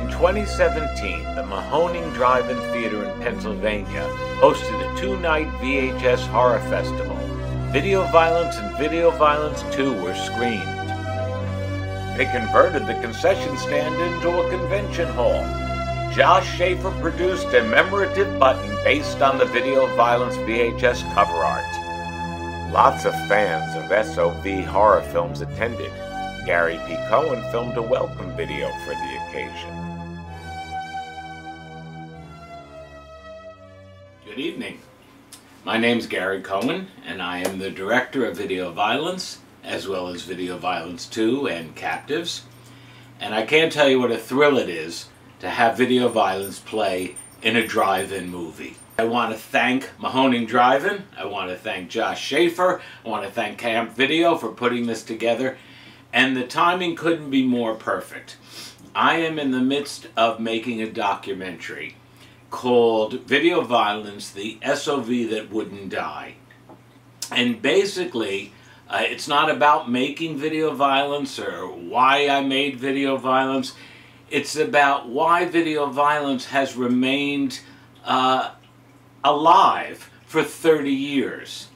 In 2017, the Mahoning Drive-In Theater in Pennsylvania hosted a two-night VHS horror festival. Video Violence and Video Violence 2 were screened. They converted the concession stand into a convention hall. Josh Schaefer produced a commemorative button based on the Video Violence VHS cover art. Lots of fans of SOV horror films attended. Gary P. Cohen filmed a welcome video for the occasion. Good evening. My name's Gary Cohen, and I am the director of Video Violence, as well as Video Violence 2 and Captives. And I can't tell you what a thrill it is to have Video Violence play in a drive-in movie. I want to thank Mahoning Drive-In, I want to thank Josh Schaefer, I want to thank Camp Video for putting this together, and the timing couldn't be more perfect. I am in the midst of making a documentary called Video Violence, the SOV That Wouldn't Die. And basically, it's not about making video violence or why I made video violence. It's about why video violence has remained alive for 30 years.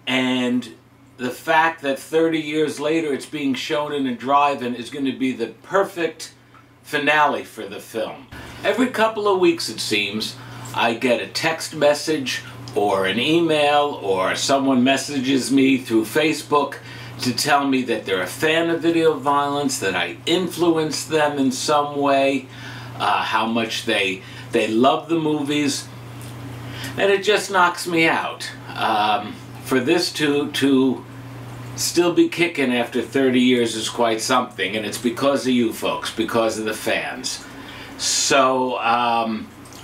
And the fact that 30 years later it's being shown in a drive-in is going to be the perfect finale for the film. Every couple of weeks, it seems, I get a text message or an email, or someone messages me through Facebook to tell me that they're a fan of video violence, that I influenced them in some way, how much they love the movies, and it just knocks me out. For this to still be kicking after 30 years is quite something, and it's because of you folks, because of the fans. So,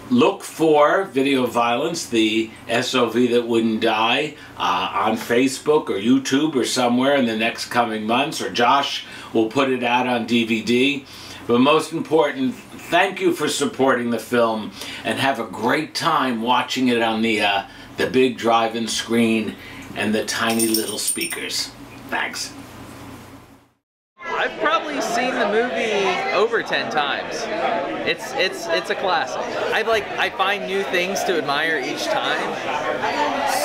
look for Video Violence, the SOV That Wouldn't Die, on Facebook or YouTube or somewhere in the next coming months, or Josh will put it out on DVD. But most important, thank you for supporting the film, and have a great time watching it on the big drive-in screen and the tiny little speakers. Thanks. I've probably seen the movie over 10 times. It's a classic. I find new things to admire each time.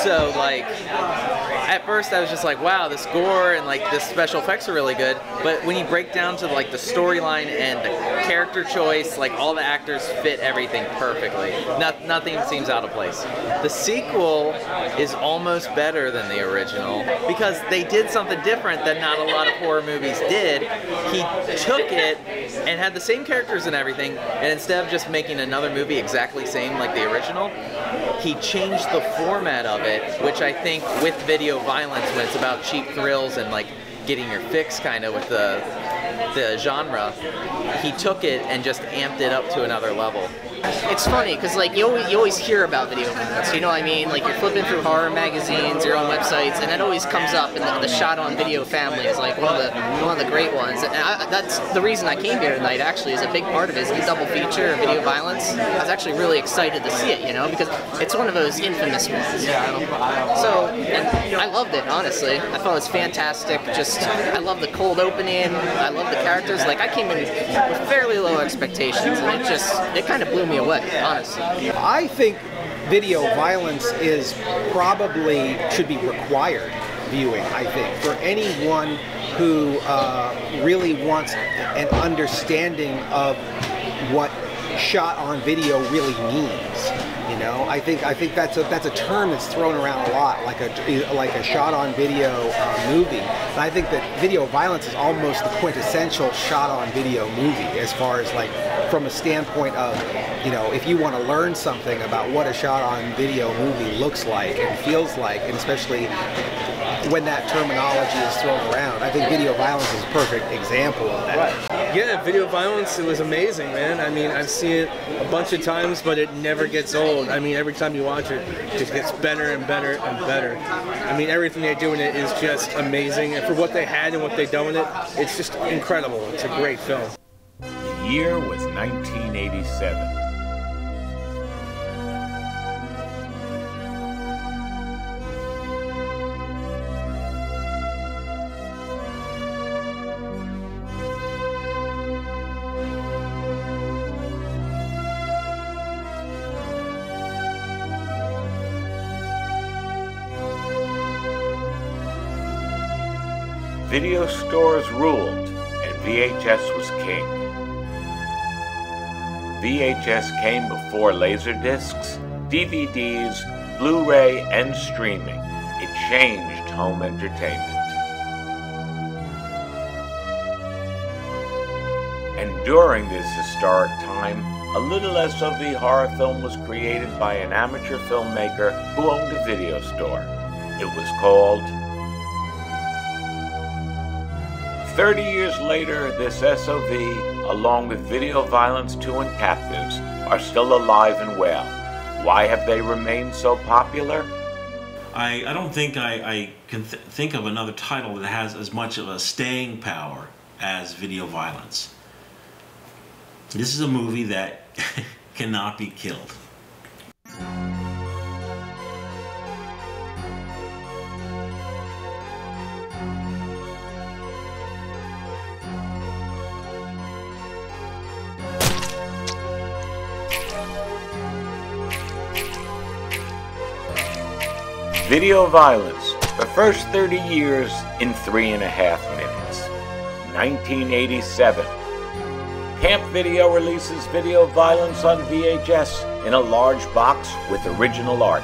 So like, at first I was just like, wow, this gore and like this special effects are really good. But when you break down to like the storyline and the character choice, like all the actors fit everything perfectly. Nothing seems out of place. The sequel is almost better than the original because they did something different that not a lot of horror movies did. He took it and had the same characters and everything, and instead of just making another movie exactly same like the original, he changed the format of it, which I think with video violence, when it's about cheap thrills and like getting your fix kind of with the genre, he took it and just amped it up to another level. It's funny because like you always hear about video violence, you know what I mean? Like you're flipping through horror magazines, your own websites, and it always comes up. And the shot on video family is like one of the great ones. And that's the reason I came here tonight. Actually, is a big part of it is the double feature of video violence. I was actually really excited to see it, you know, because it's one of those infamous ones. You know? So and I loved it, honestly. I thought it was fantastic. Just I love the cold opening. I love the characters. Like I came in with fairly low expectations, and it kind of blew me away, honestly. I think video violence is probably should be required viewing, I think, for anyone who really wants an understanding of what shot on video really means. You know, I think that's a term that's thrown around a lot, like a shot on video movie. And I think that video violence is almost the quintessential shot on video movie, as far as like from a standpoint of, you know, if you want to learn something about what a shot on video movie looks like and feels like, and especially when that terminology is thrown around, I think video violence is a perfect example of that. Right. Yeah, video violence, it was amazing, man. I mean, I've seen it a bunch of times, but it never gets old. I mean, every time you watch it, it just gets better and better and better. I mean, everything they do in it is just amazing. And for what they had and what they've done with it, it's just incredible. It's a great film. The year was 1987. Video stores ruled, and VHS was king. VHS came before Laserdiscs, DVDs, Blu-ray, and streaming. It changed home entertainment. And during this historic time, a little SOV horror film was created by an amateur filmmaker who owned a video store. It was called 30 years later, this SOV, along with Video Violence 2 and Captives, are still alive and well. Why have they remained so popular? I don't think I can think of another title that has as much of a staying power as Video Violence. This is a movie that cannot be killed. Video Violence, the first 30 years in 3.5 minutes. 1987. Camp Video releases Video Violence on VHS in a large box with original art.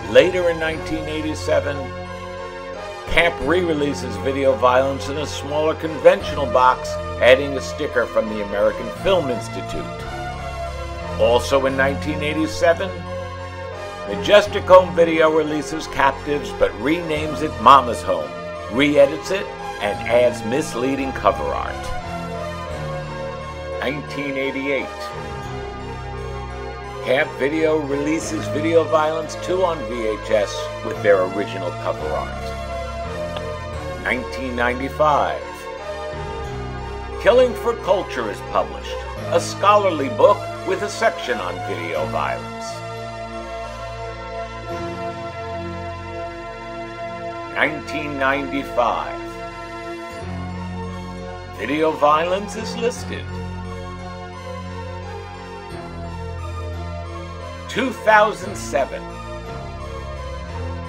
Later in 1987, Camp re-releases Video Violence in a smaller conventional box, adding a sticker from the American Film Institute. Also in 1987, Majestic Home Video releases Captives but renames it Mama's Home, re-edits it, and adds misleading cover art. 1988. Camp Video releases Video Violence 2 on VHS with their original cover art. 1995. Killing for Culture is published, a scholarly book with a section on video violence. 1995. Video Violence is listed. 2007.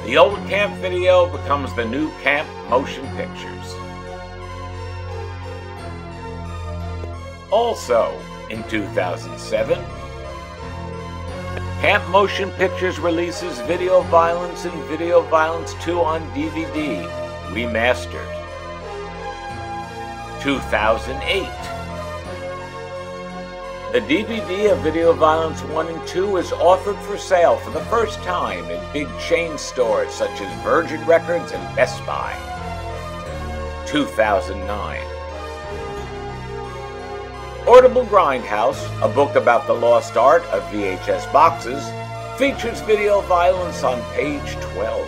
The old Camp Video becomes the new Camp Motion Pictures. Also, in 2007, Camp Motion Pictures releases Video Violence and Video Violence 2 on DVD, remastered. 2008. The DVD of Video Violence 1 and 2 is offered for sale for the first time in big chain stores such as Virgin Records and Best Buy. 2009. Audible Grindhouse, a book about the lost art of VHS boxes, features Video Violence on page 12.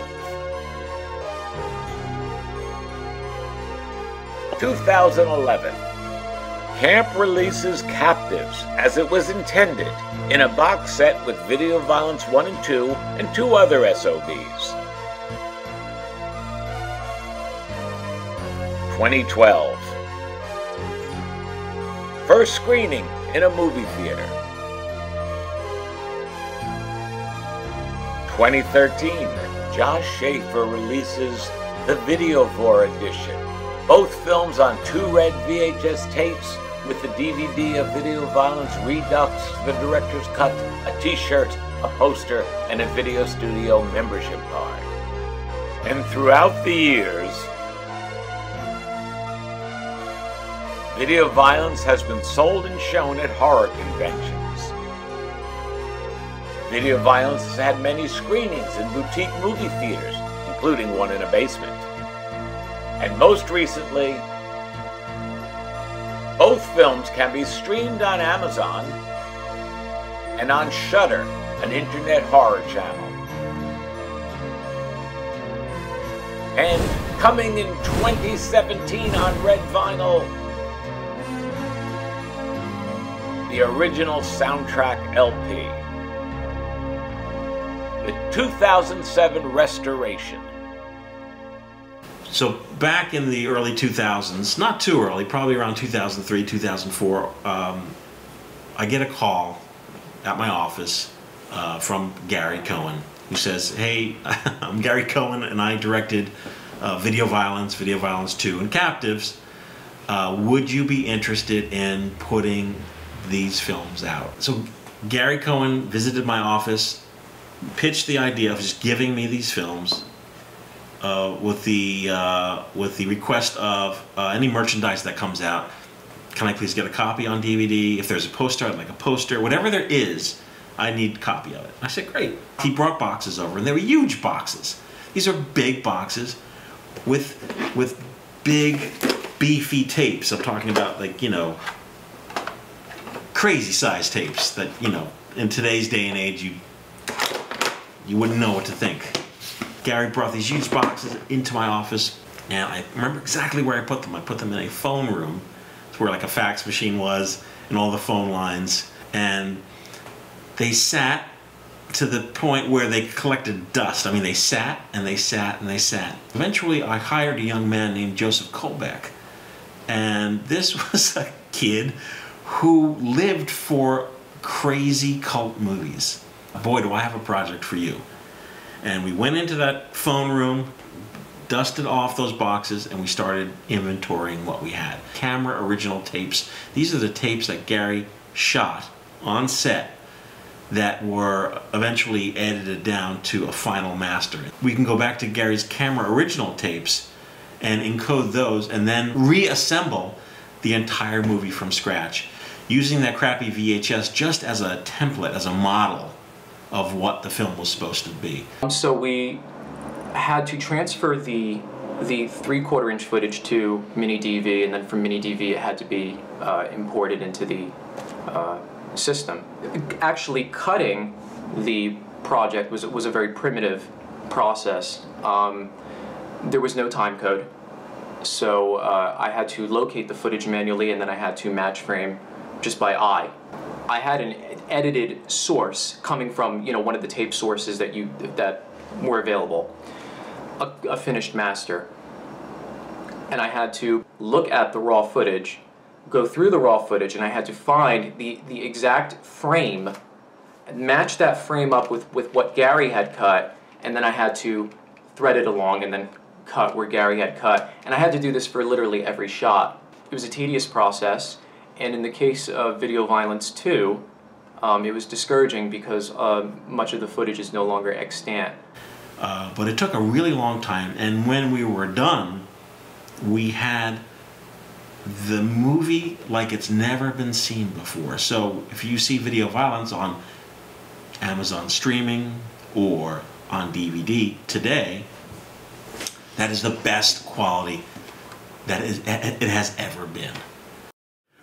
2011. Camp releases Captives, as it was intended, in a box set with Video Violence 1 and 2 and 2 other SOVs. 2012. First screening in a movie theater. 2013. Josh Schaefer releases the Videovore edition. Both films on 2 red VHS tapes with the DVD of Video Violence Redux, the director's cut, a t-shirt, a poster, and a video studio membership card. And throughout the years, Video Violence has been sold and shown at horror conventions. Video Violence has had many screenings in boutique movie theaters, including one in a basement. And most recently, both films can be streamed on Amazon and on Shudder, an internet horror channel. And coming in 2017 on red vinyl, the original soundtrack LP, the 2007 restoration. So back in the early 2000s, not too early, probably around 2003, 2004, I get a call at my office from Gary Cohen, who says, "Hey, I'm Gary Cohen and I directed Video Violence, Video Violence 2, and Captives, would you be interested in putting these films out? So Gary Cohen visited my office, pitched the idea of just giving me these films with the request of any merchandise that comes out. Can I please get a copy on DVD? If there's a poster, I'd like a poster. Whatever there is, I need a copy of it. I said, great. He brought boxes over, and they were huge boxes. These are big boxes with big, beefy tapes. I'm talking about, like, you know, crazy size tapes that, you know, in today's day and age, you wouldn't know what to think. Gary brought these huge boxes into my office, and I remember exactly where I put them. I put them in a phone room. It's where like a fax machine was and all the phone lines, and they sat to the point where they collected dust. I mean, they sat and they sat and they sat. Eventually, I hired a young man named Joseph Kolbeck, and this was a kid who lived for crazy cult movies. Boy, do I have a project for you. And we went into that phone room, dusted off those boxes, and we started inventorying what we had. Camera original tapes. These are the tapes that Gary shot on set that were eventually edited down to a final master. We can go back to Gary's camera original tapes and encode those and then reassemble the entire movie from scratch, using that crappy VHS just as a template, as a model of what the film was supposed to be. So we had to transfer the 3/4 inch footage to mini DV, and then from mini DV it had to be imported into the system. Actually cutting the project was a very primitive process. There was no time code, so I had to locate the footage manually, and then I had to match frame just by eye. I had an edited source coming from, you know, one of the tape sources that were available, a finished master, and I had to look at the raw footage, go through the raw footage, and I had to find the exact frame, match that frame up with what Gary had cut, and then I had to thread it along and then cut where Gary had cut, and I had to do this for literally every shot. It was a tedious process, and in the case of Video Violence 2, it was discouraging because much of the footage is no longer extant. But it took a really long time, and when we were done, we had the movie like it's never been seen before. So if you see Video Violence on Amazon streaming or on DVD today, that is the best quality that it has ever been.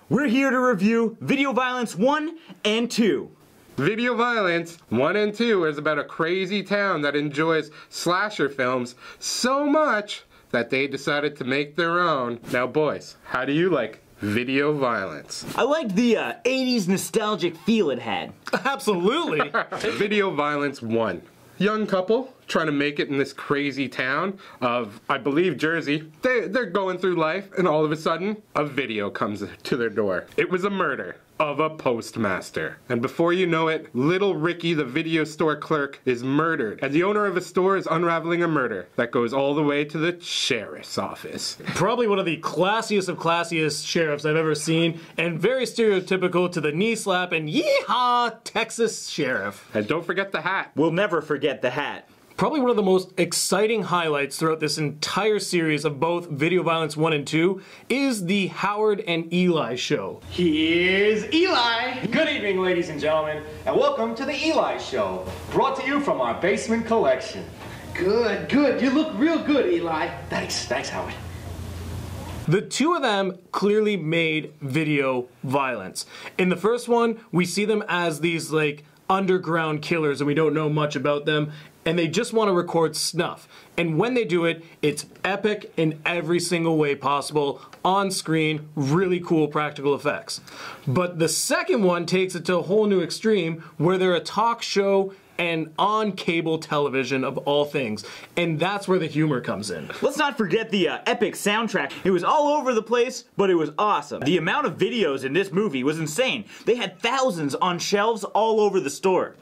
We're here to review Video Violence 1 and 2. Video Violence 1 and 2 is about a crazy town that enjoys slasher films so much that they decided to make their own. Now boys, how do you like Video Violence? I liked the 80s nostalgic feel it had. Absolutely. Video Violence 1. Young couple trying to make it in this crazy town of, I believe, Jersey. They're going through life, and all of a sudden, a video comes to their door. It was a murder of a postmaster. And before you know it, little Ricky, the video store clerk, is murdered. And the owner of a store is unraveling a murder that goes all the way to the sheriff's office. Probably one of the classiest of classiest sheriffs I've ever seen, and very stereotypical to the knee slap and yeehaw Texas sheriff. And don't forget the hat. We'll never forget the hat. Probably one of the most exciting highlights throughout this entire series of both Video Violence 1 and 2 is the Howard and Eli show. Here's Eli! Good evening, ladies and gentlemen, and welcome to the Eli Show, brought to you from our basement collection. Good, good. You look real good, Eli. Thanks, Howard. The two of them clearly made video violence. In the first one, we see them as these, like, underground killers, and we don't know much about them, and they just want to record snuff. And when they do it, it's epic in every single way possible, on screen, really cool practical effects. But the second one takes it to a whole new extreme, where they're a talk show and on cable television of all things. And that's where the humor comes in. Let's not forget the epic soundtrack. It was all over the place, but it was awesome. The amount of videos in this movie was insane. They had thousands on shelves all over the store.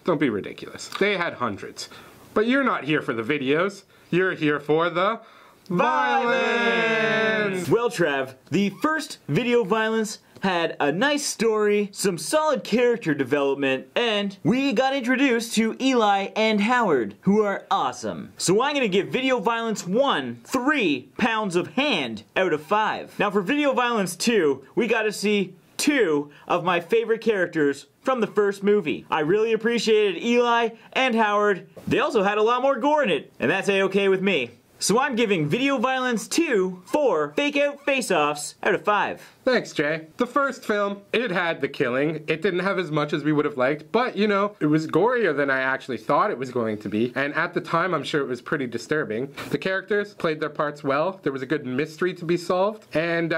Don't be ridiculous. They had hundreds. But you're not here for the videos. You're here for the violence! Well, Trav, the first video violence had a nice story, some solid character development, and we got introduced to Eli and Howard, who are awesome. So I'm gonna give Video Violence 1 3 pounds of hand out of 5. Now for Video Violence 2, we got to see 2 of my favorite characters from the first movie. I really appreciated Eli and Howard. They also had a lot more gore in it, and that's a-okay with me. So I'm giving Video Violence 2 4 fake-out face-offs out of 5. Thanks, Jay. The first film, it had the killing. It didn't have as much as we would have liked, but, you know, it was gorier than I actually thought it was going to be, and at the time, I'm sure it was pretty disturbing. The characters played their parts well. There was a good mystery to be solved, and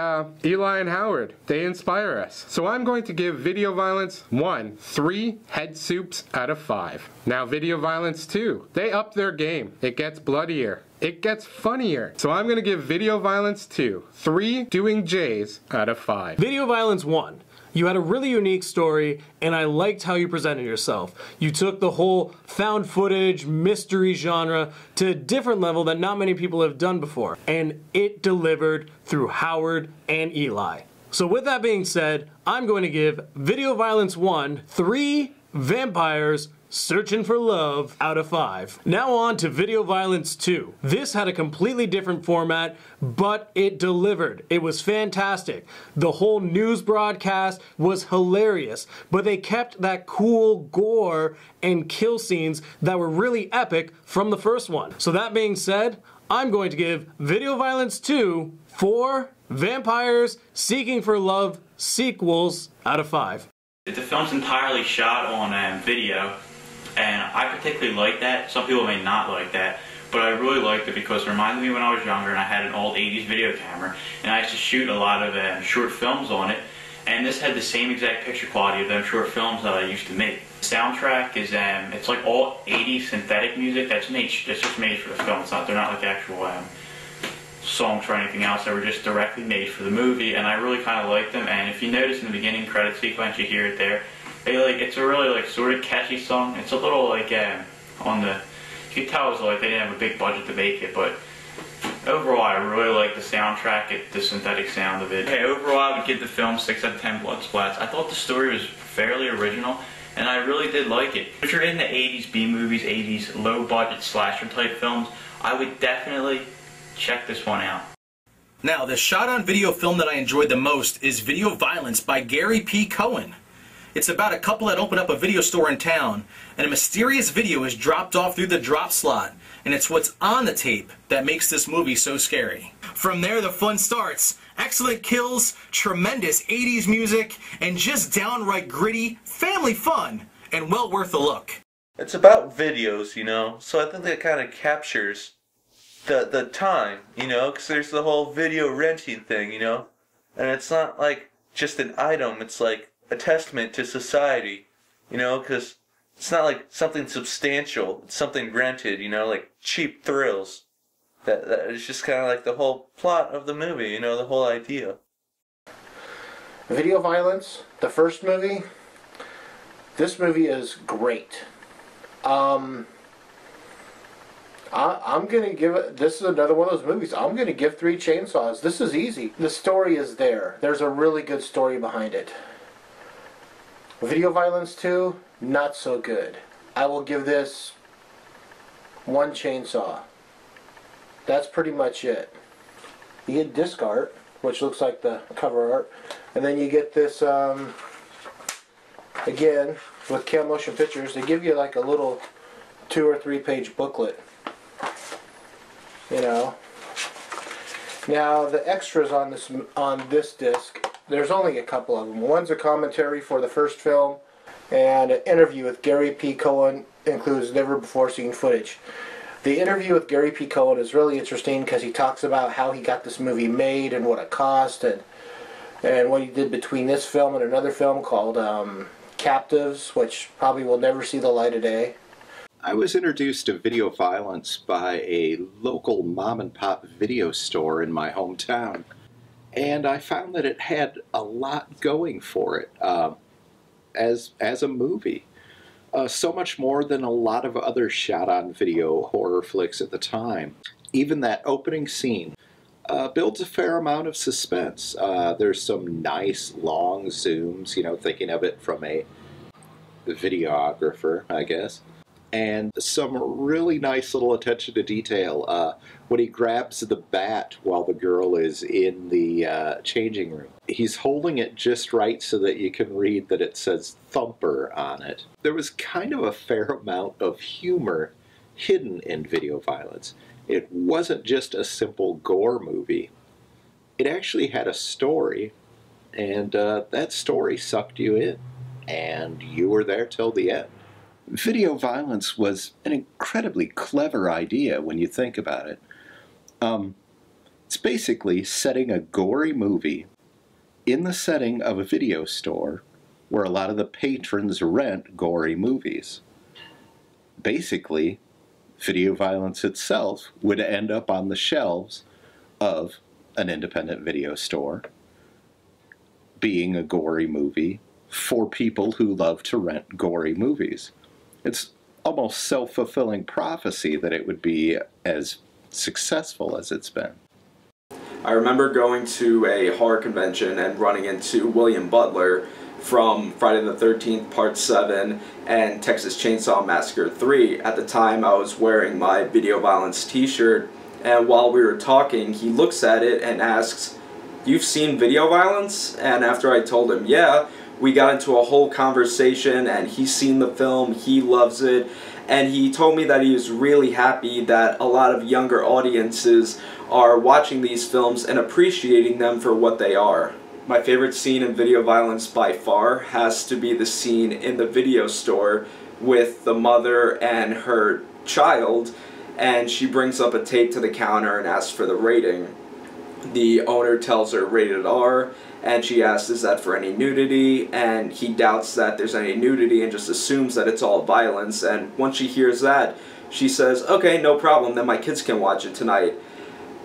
Eli and Howard, they inspire us. So I'm going to give Video Violence 1 3 head soups out of 5. Now, Video Violence 2, they up their game. It gets bloodier. It gets funnier. So I'm going to give Video Violence 2 3 doing J's out of 5. Video Violence 1. You had a really unique story, and I liked how you presented yourself. You took the whole found footage, mystery genre to a different level that not many people have done before. And it delivered through Howard and Eli. So with that being said, I'm going to give Video Violence 1 3 vampires searching for love out of 5. Now on to Video Violence 2. This had a completely different format, but it delivered. It was fantastic. The whole news broadcast was hilarious, but they kept that cool gore and kill scenes that were really epic from the first one. So that being said, I'm going to give Video Violence 2 4 vampires seeking for love sequels out of 5. The film's entirely shot on video, and I particularly like that. Some people may not like that, but I really liked it because it reminded me when I was younger and I had an old 80s video camera, and I used to shoot a lot of short films on it, and this had the same exact picture quality of those short films that I used to make. The soundtrack is, it's like all 80s synthetic music that's just made for the film. They're not like actual songs or anything else. They were just directly made for the movie, and I really kind of liked them. And if you notice in the beginning credit sequence, you hear it there. It's a really sort of catchy song. It's a little on the, you can tell it's they didn't have a big budget to make it, but overall I really like the soundtrack, the synthetic sound of it. Okay, overall I would give the film 6 out of 10 blood splats. I thought the story was fairly original, and I really did like it. If you're into 80s B movies, 80s low budget slasher type films, I would definitely check this one out. Now, the shot on video film that I enjoyed the most is Video Violence by Gary P. Cohen. It's about a couple that open up a video store in town, and a mysterious video is dropped off through the drop slot, and it's what's on the tape that makes this movie so scary. From there, the fun starts. Excellent kills, tremendous 80s music, and just downright gritty, family fun, and well worth a look. It's about videos, you know, so I think that kind of captures the time, you know, because there's the whole video renting thing, you know, and it's not like just an item, it's like a testament to society, you know, because it's not like something substantial, it's something rented, you know, like cheap thrills. That is just kind of like the whole plot of the movie, you know, the whole idea. Video Violence, the first movie, this movie is great. I'm going to give it, this is another one of those movies, I'm going to give 3 chainsaws. This is easy. The story is there. There's a really good story behind it. Video Violence 2, not so good. I will give this 1 chainsaw. That's pretty much it. You get disc art, which looks like the cover art, and then you get this, again, with Cam Motion Pictures, they give you like a little 2 or 3 page booklet. You know. Now the extras on this disc, there's only a couple of them. One's a commentary for the first film, and an interview with Gary P. Cohen includes never before seen footage. The interview with Gary P. Cohen is really interesting because he talks about how he got this movie made and what it cost, and what he did between this film and another film called Captives, which probably will never see the light of day. I was introduced to Video Violence by a local mom-and-pop video store in my hometown, and I found that it had a lot going for it as a movie. So much more than a lot of other shot-on-video horror flicks at the time. Even that opening scene builds a fair amount of suspense. There's some nice long zooms, you know, thinking of it from a videographer, I guess. And some really nice little attention to detail. When he grabs the bat while the girl is in the changing room, he's holding it just right so that you can read that it says Thumper on it. There was kind of a fair amount of humor hidden in Video Violence. It wasn't just a simple gore movie. It actually had a story, and that story sucked you in, and you were there till the end. Video Violence was an incredibly clever idea when you think about it. It's basically setting a gory movie in the setting of a video store where a lot of the patrons rent gory movies. Basically, Video Violence itself would end up on the shelves of an independent video store, being a gory movie for people who love to rent gory movies. It's almost self-fulfilling prophecy that it would be as successful as it's been. I remember going to a horror convention and running into William Butler from Friday the 13th Part 7 and Texas Chainsaw Massacre 3. At the time I was wearing my Video Violence t-shirt, and while we were talking he looks at it and asks, "You've seen Video Violence?" And after I told him yeah, we got into a whole conversation, and he's seen the film, he loves it, and he told me that he was really happy that a lot of younger audiences are watching these films and appreciating them for what they are. My favorite scene in Video Violence by far has to be the scene in the video store with the mother and her child, and she brings up a tape to the counter and asks for the rating. The owner tells her rated R, and she asks, "Is that for any nudity?" And he doubts that there's any nudity and just assumes that it's all violence. And once she hears that, she says, "Okay, no problem, then my kids can watch it tonight."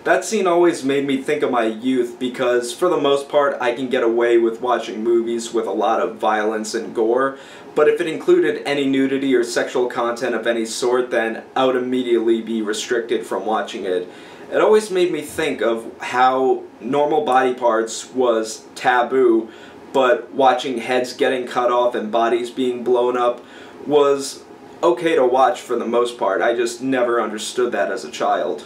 That scene always made me think of my youth because, for the most part, I can get away with watching movies with a lot of violence and gore, but if it included any nudity or sexual content of any sort, then I would immediately be restricted from watching it. It always made me think of how normal body parts was taboo, but watching heads getting cut off and bodies being blown up was okay to watch for the most part. I just never understood that as a child.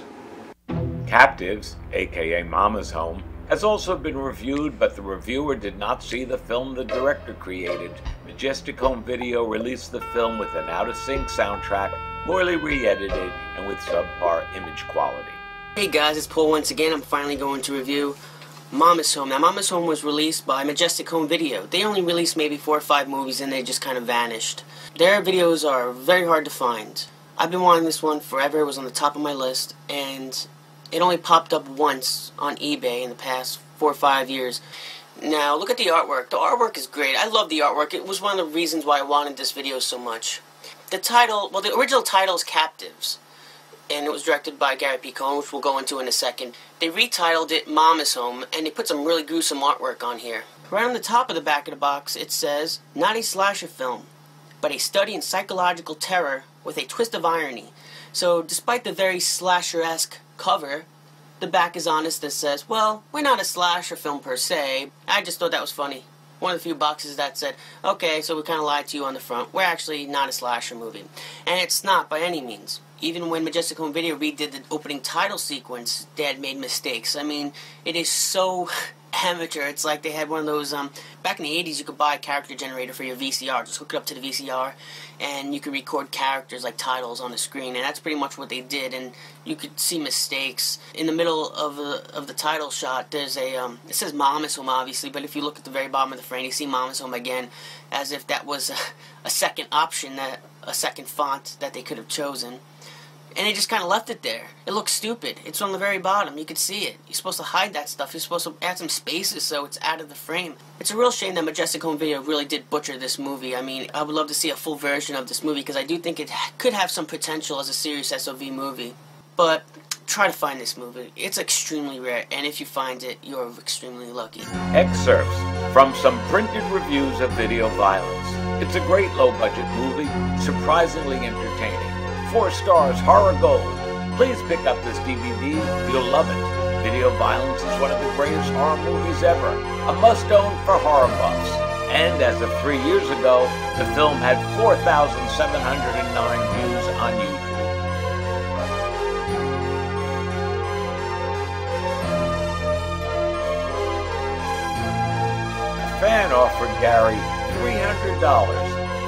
Captives, aka Mama's Home, has also been reviewed, but the reviewer did not see the film the director created. Majestic Home Video released the film with an out-of-sync soundtrack, poorly re-edited, and with subpar image quality. Hey guys, it's Paul once again. I'm finally going to review Mama's Home. Now, Mama's Home was released by Majestic Home Video. They only released maybe 4 or 5 movies and they just kind of vanished. Their videos are very hard to find. I've been wanting this one forever. It was on the top of my list, and it only popped up once on eBay in the past 4 or 5 years. Now, look at the artwork. The artwork is great. I love the artwork. It was one of the reasons why I wanted this video so much. The title, well, the original title is Captives, and it was directed by Gary P. Cohen, which we'll go into in a second. They retitled it Mama's Home, and they put some really gruesome artwork on here. Right on the top of the back of the box, it says, "Not a slasher film, but a study in psychological terror with a twist of irony." So, despite the very slasher-esque cover, the back is honest and says, well, we're not a slasher film per se. I just thought that was funny. One of the few boxes that said, okay, so we kind of lied to you on the front. We're actually not a slasher movie. And it's not by any means. Even when Majestic Home Video redid the opening title sequence, they had made mistakes. I mean, it is so amateur. It's like they had one of those, back in the 80s you could buy a character generator for your VCR. Just hook it up to the VCR and you could record characters like titles on the screen, and that's pretty much what they did. And you could see mistakes. In the middle of the title shot, there's a, it says Mama's Home obviously, but if you look at the very bottom of the frame, you see Mama's Home again, as if that was a second option, a second font that they could have chosen. And they just kind of left it there. It looks stupid. It's on the very bottom. You can see it. You're supposed to hide that stuff. You're supposed to add some spaces so it's out of the frame. It's a real shame that Majestic Home Video really did butcher this movie. I mean, I would love to see a full version of this movie because I do think it could have some potential as a serious SOV movie. But try to find this movie. It's extremely rare, and if you find it, you're extremely lucky. Excerpts from some printed reviews of video violence. It's a great low-budget movie, surprisingly entertaining. 4 stars, horror gold. Please pick up this DVD. You'll love it. Video violence is one of the greatest horror movies ever. A must-own for horror buffs. And as of 3 years ago, the film had 4,709 views on YouTube. A fan offered Gary $300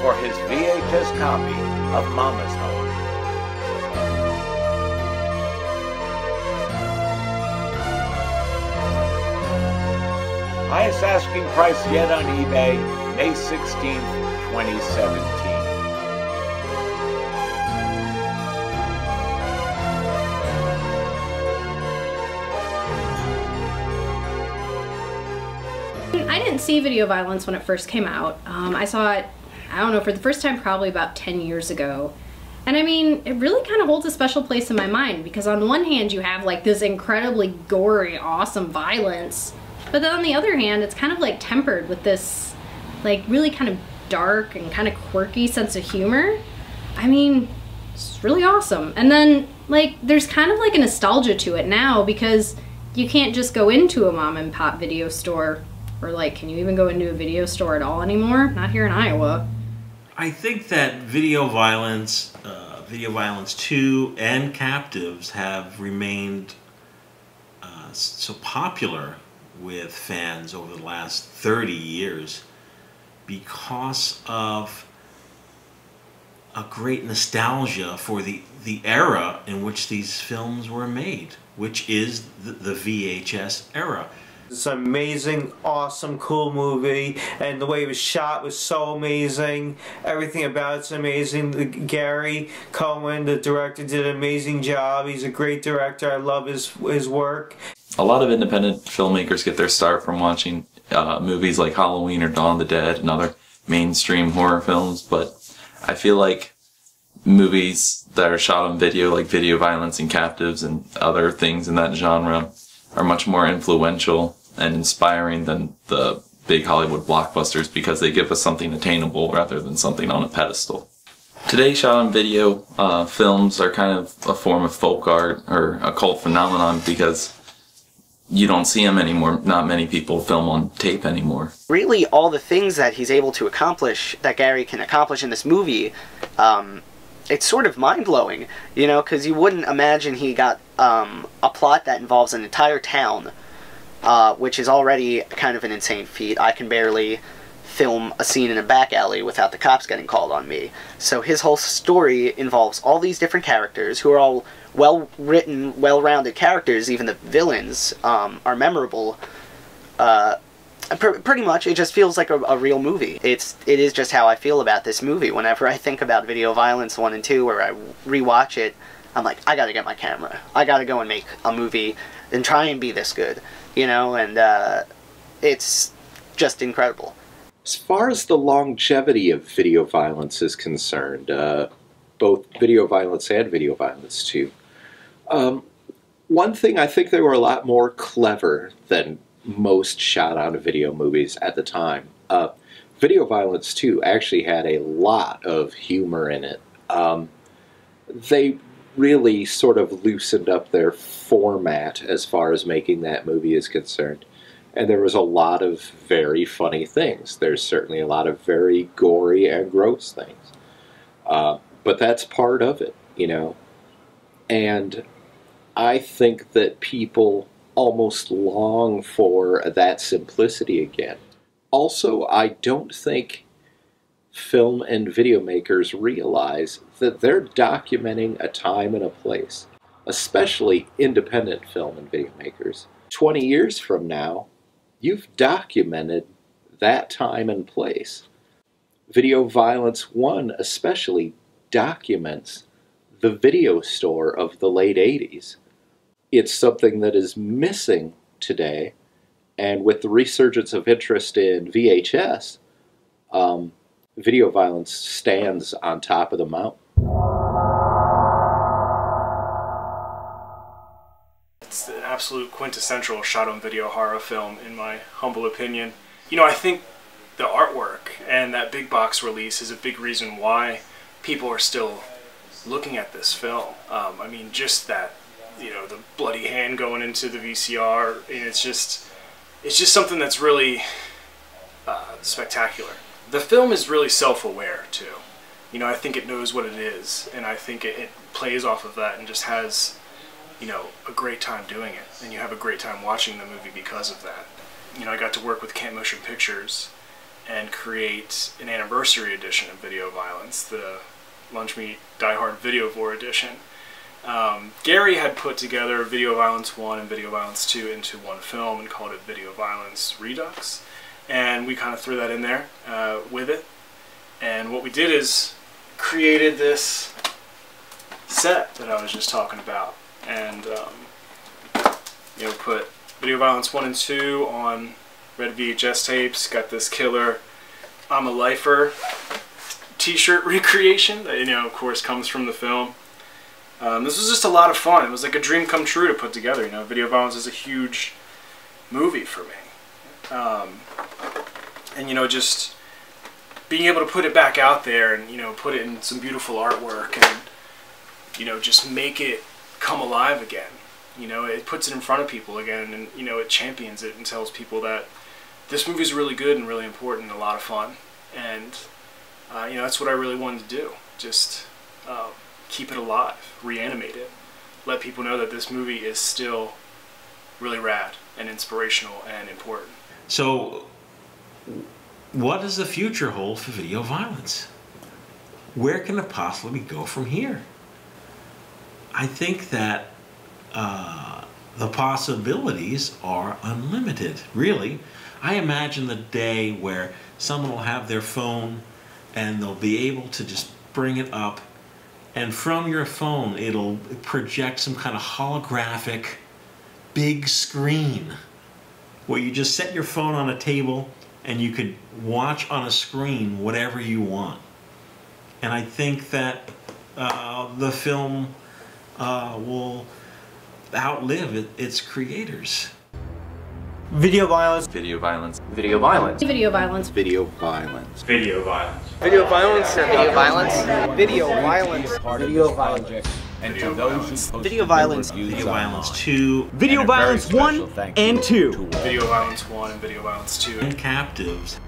for his VHS copy of Mama's Home. Highest asking price yet on eBay, May 16th, 2017. I didn't see video violence when it first came out. I saw it, I don't know, for the first time probably about 10 years ago. And I mean, it really kind of holds a special place in my mind because on one hand you have like this incredibly gory, awesome violence, but then on the other hand it's kind of like tempered with this like really kind of dark and kind of quirky sense of humor. I mean, it's really awesome. And then like there's kind of like a nostalgia to it now because you can't just go into a mom and pop video store. Or like, can you even go into a video store at all anymore? Not here in Iowa. I think that Video Violence 2 and Captives have remained so popular with fans over the last 30 years because of a great nostalgia for the era in which these films were made, which is the VHS era. It's an amazing, awesome, cool movie, and the way it was shot was so amazing. Everything about it's amazing. Gary Cohen, the director, did an amazing job. He's a great director. I love his work. A lot of independent filmmakers get their start from watching movies like Halloween or Dawn of the Dead and other mainstream horror films, but I feel like movies that are shot on video, like Video Violence and Captives and other things in that genre, are much more influential and inspiring than the big Hollywood blockbusters because they give us something attainable rather than something on a pedestal. Today, shot on video films are kind of a form of folk art or a cult phenomenon because you don't see them anymore. Not many people film on tape anymore. Really, all the things that he's able to accomplish, that Gary can accomplish in this movie, it's sort of mind-blowing, you know, because you wouldn't imagine he got a plot that involves an entire town, which is already kind of an insane feat. I can barely film a scene in a back alley without the cops getting called on me. So his whole story involves all these different characters who are all well-written, well-rounded characters. Even the villains are memorable. Pretty much, it just feels like a real movie. It is just how I feel about this movie. Whenever I think about Video Violence 1 and 2, or I rewatch it, I'm like, I gotta get my camera. I gotta go and make a movie and try and be this good, you know, and it's just incredible. As far as the longevity of video violence is concerned, both Video Violence and Video Violence 2, one thing, I think they were a lot more clever than most shot on video movies at the time. Video Violence 2 actually had a lot of humor in it. They really sort of loosened up their format as far as making that movie is concerned. And there was a lot of very funny things. There's certainly a lot of very gory and gross things. But that's part of it, you know. And I think that people almost long for that simplicity again. Also, I don't think film and video makers realize that they're documenting a time and a place, especially independent film and video makers. 20 years from now, you've documented that time and place. Video Violence 1 especially documents the video store of the late 80s. It's something that is missing today, and with the resurgence of interest in VHS, Video Violence stands on top of the mountain. absolute quintessential shot-on-video horror film, in my humble opinion. You know, I think the artwork and that big box release is a big reason why people are still looking at this film. I mean, just that, you know, the bloody hand going into the VCR, and it's just something that's really spectacular. The film is really self-aware, too. You know, I think it knows what it is, and I think it plays off of that and just has, you know, a great time doing it. And you have a great time watching the movie because of that. You know, I got to work with Camp Motion Pictures and create an anniversary edition of Video Violence, the Lunch Meat Die Hard Videovore edition. Gary had put together Video Violence 1 and Video Violence 2 into one film and called it Video Violence Redux. And we kind of threw that in there with it. And what we did is created this set that I was just talking about. And, you know, put Video Violence 1 and 2 on red VHS tapes. Got this killer I'm a Lifer t-shirt recreation that, you know, of course comes from the film. This was just a lot of fun. It was like a dream come true to put together. You know, Video Violence is a huge movie for me. And, you know, just being able to put it back out there and, you know, put it in some beautiful artwork and, you know, just make it come alive again. You know, it puts it in front of people again, and, you know, it champions it and tells people that this movie is really good and really important and a lot of fun. And, you know, that's what I really wanted to do. Just keep it alive, reanimate it, let people know that this movie is still really rad and inspirational and important. So, what does the future hold for Video Violence? Where can it possibly go from here? I think that the possibilities are unlimited, really. I imagine the day where someone will have their phone and they'll be able to just bring it up, and from your phone it'll project some kind of holographic big screen where you just set your phone on a table and you could watch on a screen whatever you want. And I think that the film will outlive its creators. Video Violence. Video Violence. Video Violence. Video Violence. Video Violence. Video Violence. Video Violence. Video Violence. Video Violence. Video Violence. And to those who Video Violence. Video Violence 2. Video Violence 1 and 2. Video Violence 1 and Video Violence 2. And Captives.